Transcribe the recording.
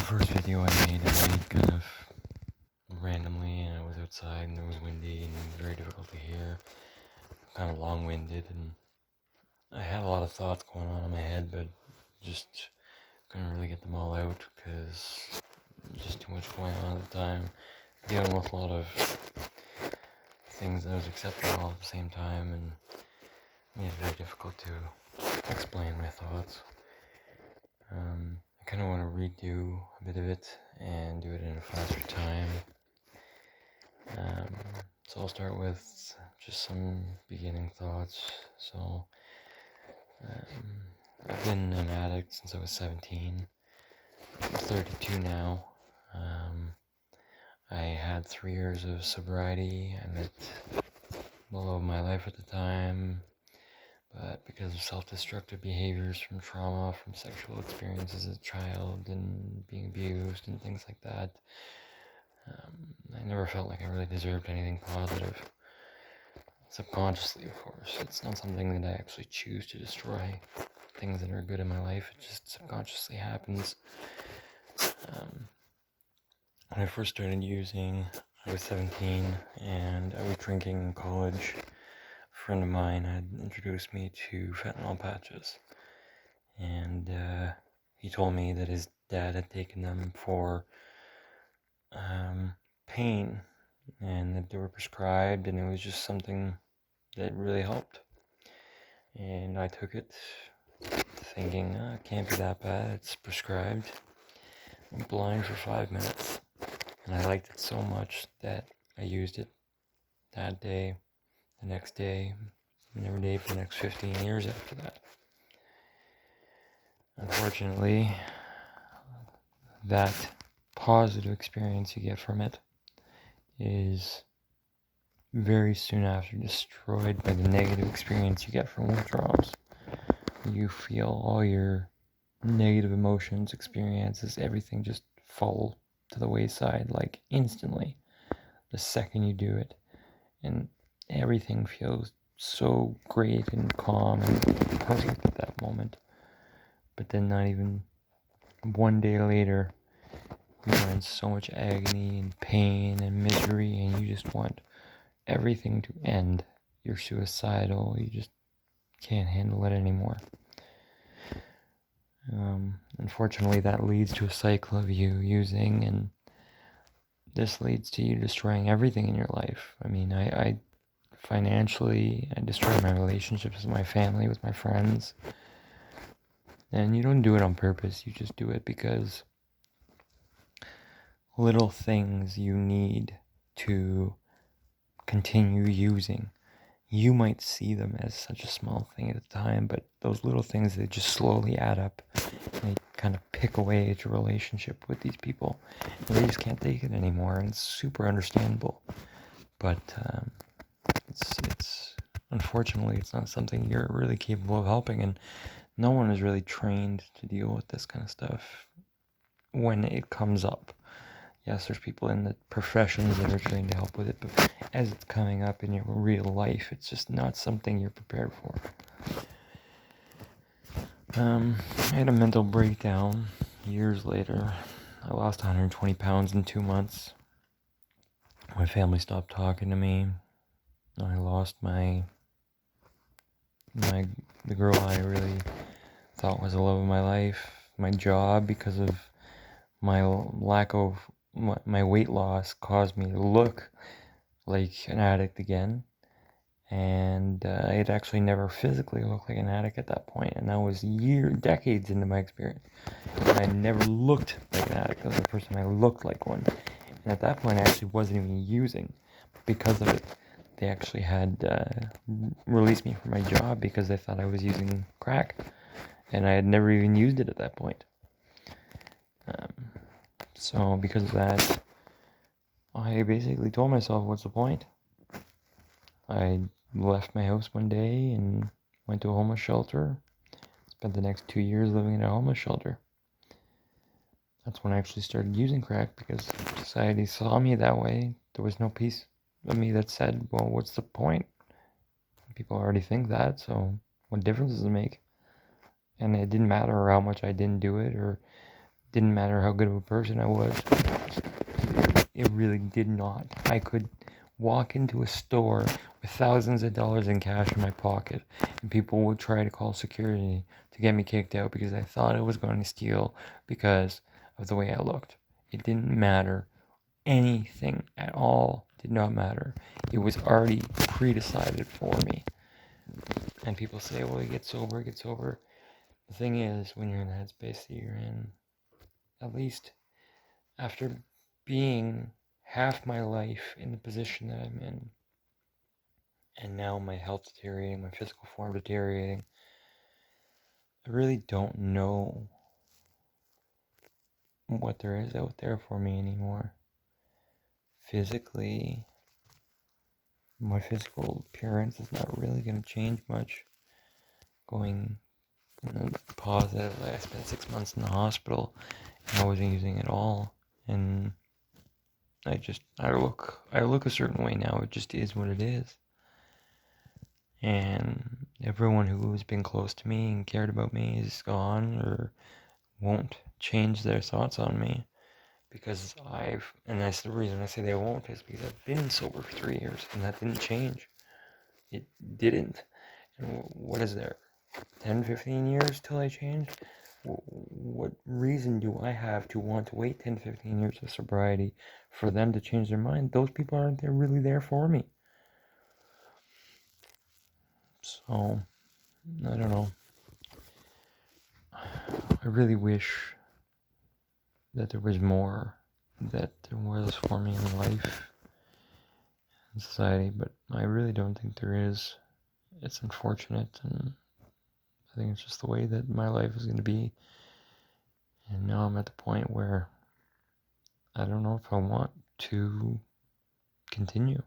first video I made kind of randomly, and I was outside and it was windy and very difficult to hear, kind of long-winded, and I had a lot of thoughts going on in my head, but just couldn't really get them all out because just too much going on at the time, dealing with a lot of things that I was accepting all at the same time, and made it very difficult to explain my thoughts. I kind of want to redo a bit of it and do it in a faster time. So I'll start with just some beginning thoughts. So I've been an addict since I was 17. I'm 32 now. I had 3 years of sobriety. I met the love of my life at the time, but because of self-destructive behaviors from trauma, from sexual experiences as a child and being abused and things like that, I never felt like I really deserved anything positive. Subconsciously, of course. It's not something that I actually choose to destroy. Things that are good in my life, it just subconsciously happens. When I first started using, I was 17 and I was drinking in college. A friend of mine had introduced me to fentanyl patches, and he told me that his dad had taken them for pain, and that they were prescribed, and it was just something that really helped. And I took it thinking, it can't be that bad, it's prescribed. I'm blind for 5 minutes, and I liked it so much that I used it that day, the next day, and every day for the next 15 years after that. Unfortunately, that positive experience you get from it is very soon after destroyed by the negative experience you get from withdrawals. You feel all your negative emotions, experiences, everything just fall to the wayside like instantly the second you do it, and everything feels so great and calm and perfect at that moment. But then not even 1 day later, you're in so much agony and pain and misery, and you just want everything to end. You're suicidal, you just can't handle it anymore. Unfortunately, that leads to a cycle of you using, and this leads to you destroying everything in your life. I mean, I financially, I destroyed my relationships with my family, with my friends. And you don't do it on purpose, you just do it because little things you need to continue using. You might see them as such a small thing at the time, but those little things, they just slowly add up. They kind of pick away at your relationship with these people. And they just can't take it anymore, and it's super understandable. But it's unfortunately, it's not something you're really capable of helping, and no one is really trained to deal with this kind of stuff when it comes up. Yes, there's people in the professions that are trained to help with it, but as it's coming up in your real life, it's just not something you're prepared for. I had a mental breakdown years later. I lost 120 pounds in 2 months. My family stopped talking to me. I lost the girl I really thought was the love of my life, my job, because of my lack of my weight loss caused me to look like an addict again, and I had actually never physically looked like an addict at that point, and that was decades into my experience, and I never looked like an addict. That was the first time I looked like one, and at that point I actually wasn't even using. Because of it, they actually had released me from my job because they thought I was using crack, and I had never even used it at that point. So because of that, I basically told myself, what's the point? I left my house one day and went to a homeless shelter. Spent the next 2 years living in a homeless shelter. That's when I actually started using crack, because society saw me that way. There was no piece of me that said, well, what's the point? People already think that, so what difference does it make? And it didn't matter how much I didn't do it, or Didn't matter how good of a person I was. It really did not. I could walk into a store with thousands of dollars in cash in my pocket, and people would try to call security to get me kicked out because I thought I was going to steal because of the way I looked. It didn't matter. Anything at all did not matter. It was already pre-decided for me. And people say, well, you get sober, get sober. The thing is, when you're in the headspace that you're in, at least after being half my life in the position that I'm in, and now my health deteriorating, my physical form deteriorating, I really don't know what there is out there for me anymore. Physically, my physical appearance is not really going to change much. Going positive, I spent 6 months in the hospital and I wasn't using it all, and I look a certain way now. It just is what it is. And everyone who's been close to me and cared about me is gone or won't change their thoughts on me, because and that's the reason I say they won't, is because I've been sober for 3 years and that didn't change. It didn't. And what is there? 10, 15 years till I change? What reason do I have to want to wait 10, 15 years of sobriety for them to change their mind? Those people aren't really there for me. So, I don't know. I really wish that there was more that there was for me in life and society, but I really don't think there is. It's unfortunate, and I think it's just the way that my life is going to be. And now I'm at the point where I don't know if I want to continue.